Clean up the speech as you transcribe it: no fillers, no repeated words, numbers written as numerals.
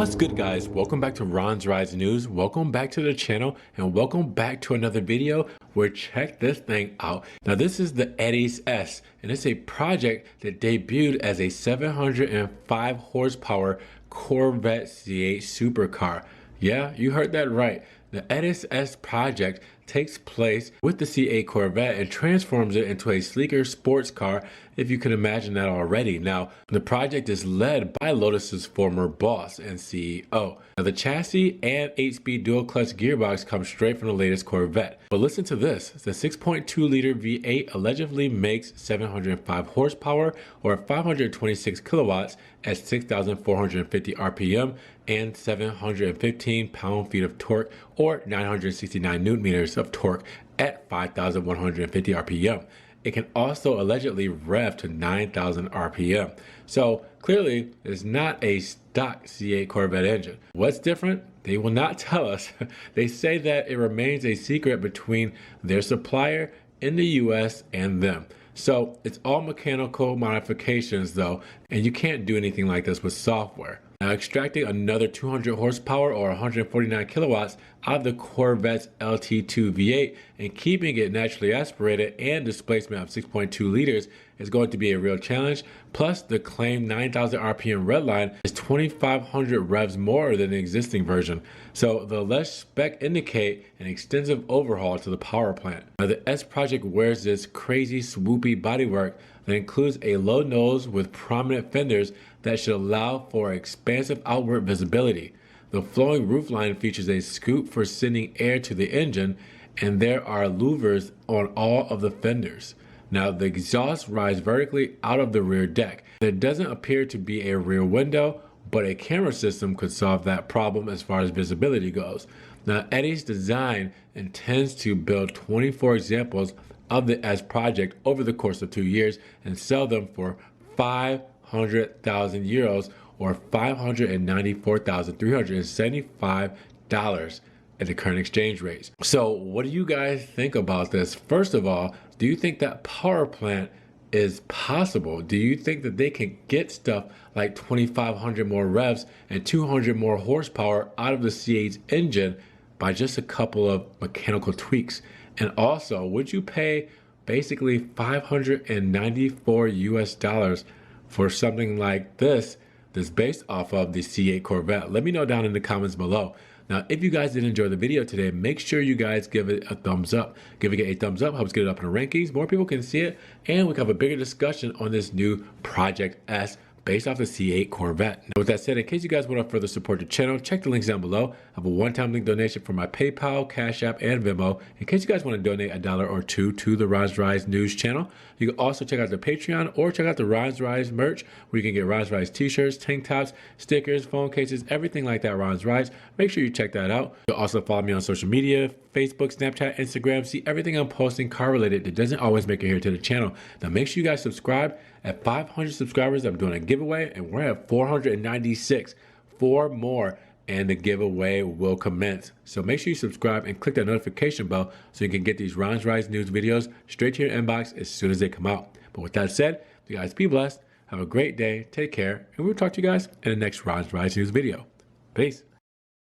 What's good, guys? Welcome back to Ron's Rise News. Welcome back to the channel and welcome back to another video where check this thing out. Now this is the Eddie's S and it's a project that debuted as a 705 horsepower Corvette C8 supercar. Yeah, you heard that right. The Eddie's S project takes place with the C8 Corvette and transforms it into a sleeker sports car, if you can imagine that already. Now, the project is led by Lotus's former boss and CEO. Now, the chassis and 8-speed dual-clutch gearbox comes straight from the latest Corvette. But listen to this. The 6.2-liter V8 allegedly makes 705 horsepower or 526 kilowatts at 6,450 RPM and 715 pound-feet of torque or 969 newton meters of torque at 5,150 RPM. It can also allegedly rev to 9,000 RPM. So clearly it's not a stock C8 Corvette engine. What's different? They will not tell us. They say that it remains a secret between their supplier in the US and them. So it's all mechanical modifications though, and you can't do anything like this with software. Now, extracting another 200 horsepower or 149 kilowatts out of the Corvette's LT2 V8 and keeping it naturally aspirated and displacement of 6.2 liters is going to be a real challenge. Plus, the claimed 9,000 RPM redline is 2,500 revs more than the existing version. So the less spec indicate an extensive overhaul to the power plant. Now, the S project wears this crazy swoopy bodywork that includes a low nose with prominent fenders that should allow for expansive outward visibility. The flowing roofline features a scoop for sending air to the engine, and there are louvers on all of the fenders. Now, the exhaust rises vertically out of the rear deck. There doesn't appear to be a rear window, but a camera system could solve that problem as far as visibility goes. Now, Eddie's design intends to build 24 examples of the S project over the course of 2 years and sell them for 500,000 euros or $594,375 at the current exchange rates. So what do you guys think about this? First of all, do you think that power plant is possible? Do you think that they can get stuff like 2,500 more revs and 200 more horsepower out of the C8's engine by just a couple of mechanical tweaks? And also, would you pay basically $594 US for something like this that's based off of the C8 Corvette? Let me know down in the comments below. Now, if you guys did enjoy the video today, make sure you guys give it a thumbs up. Giving it a thumbs up helps get it up in the rankings. More people can see it, and we can have a bigger discussion on this new Project S based off the C8 Corvette. Now, with that said, in case you guys want to further support the channel, check the links down below. I have a one-time link donation for my PayPal, Cash App, and Venmo. In case you guys want to donate $1 or $2 to the Ron's Rise News channel. You can also check out the Patreon or check out the Ron's Rise merch, where you can get Ron's Rise t-shirts, tank tops, stickers, phone cases, everything like that Ron's Rise. Make sure you check that out. You can also follow me on social media, Facebook, Snapchat, Instagram. See everything I'm posting car related that doesn't always make it here to the channel. Now make sure you guys subscribe. At 500 subscribers, I'm doing a giveaway, and we're at 496. 4 more, and the giveaway will commence. So make sure you subscribe and click that notification bell so you can get these Ron's Rise News videos straight to your inbox as soon as they come out. But with that said, you guys be blessed, have a great day, take care, and we'll talk to you guys in the next Ron's Rise News video. Peace.